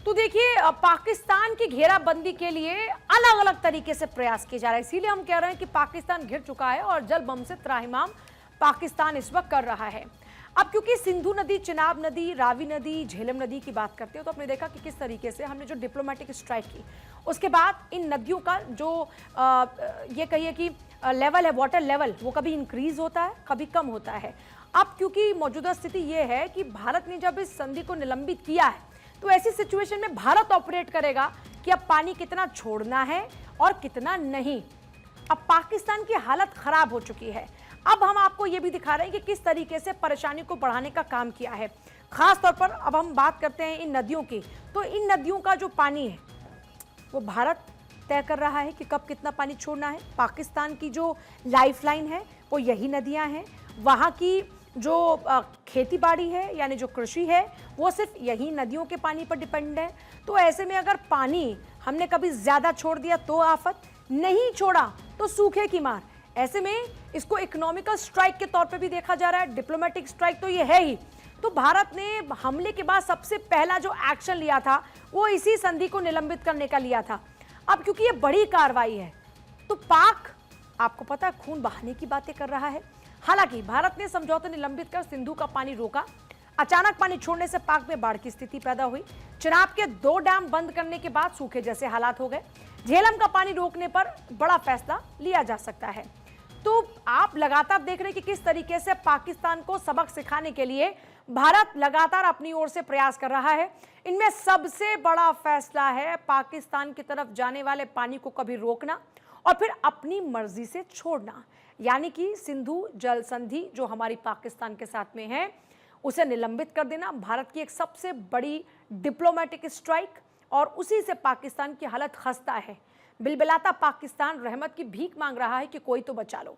तो देखिए पाकिस्तान की घेराबंदी के लिए अलग अलग तरीके से प्रयास किए जा रहे हैं, इसीलिए हम कह रहे हैं कि पाकिस्तान घिर चुका है और जल बम से त्राहिमाम पाकिस्तान इस वक्त कर रहा है। अब क्योंकि सिंधु नदी, चिनाब नदी, रावी नदी, झेलम नदी की बात करते हो तो आपने देखा कि किस तरीके से हमने जो डिप्लोमेटिक स्ट्राइक की, उसके बाद इन नदियों का जो ये कहिए कि लेवल है, वाटर लेवल, वो कभी इंक्रीज होता है, कभी कम होता है। अब क्योंकि मौजूदा स्थिति ये है कि भारत ने जब इस संधि को निलंबित किया है तो ऐसी सिचुएशन में भारत ऑपरेट करेगा कि अब पानी कितना छोड़ना है और कितना नहीं। अब पाकिस्तान की हालत खराब हो चुकी है। अब हम आपको यह भी दिखा रहे हैं कि किस तरीके से परेशानी को बढ़ाने का काम किया है। खास तौर पर अब हम बात करते हैं इन नदियों की, तो इन नदियों का जो पानी है वो भारत तय कर रहा है कि कब कितना पानी छोड़ना है। पाकिस्तान की जो लाइफलाइन है वो यही नदियां हैं। वहां की जो खेती बाड़ी है यानी जो कृषि है वो सिर्फ यही नदियों के पानी पर डिपेंड है। तो ऐसे में अगर पानी हमने कभी ज्यादा छोड़ दिया तो आफत, नहीं छोड़ा तो सूखे की मार। ऐसे में इसको इकोनॉमिकल स्ट्राइक के तौर पे भी देखा जा रहा है, डिप्लोमेटिक स्ट्राइक तो ये है ही। तो भारत ने हमले के बाद सबसे पहला जो एक्शन लिया था वो इसी संधि को निलंबित करने का लिया था। अब क्योंकि ये बड़ी कार्रवाई है तो पाक, आपको पता है, खून बहाने की बातें कर रहा है। हालांकि भारत ने समझौता निलंबित कर सिंधु का पानी रोका। अचानक पानी छोड़ने से पाक में बाढ़ की स्थिति पैदा हुई। चिनाब के 2 डैम बंद करने के बाद सूखे जैसे हालात हो गए। झेलम का पानी रोकने पर बड़ा फैसला लिया जा सकता है। तो आप लगातार देख रहे हैं कि किस तरीके से पाकिस्तान को सबक सिखाने के लिए भारत लगातार अपनी ओर से प्रयास कर रहा है। इनमें सबसे बड़ा फैसला है पाकिस्तान की तरफ जाने वाले पानी को कभी रोकना और फिर अपनी मर्जी से छोड़ना, यानी कि सिंधु जल संधि जो हमारी पाकिस्तान के साथ में है उसे निलंबित कर देना। भारत की एक सबसे बड़ी डिप्लोमेटिक स्ट्राइक और उसी से पाकिस्तान की हालत खस्ता है। बिलबिलाता पाकिस्तान रहमत की भीख मांग रहा है कि कोई तो बचा लो।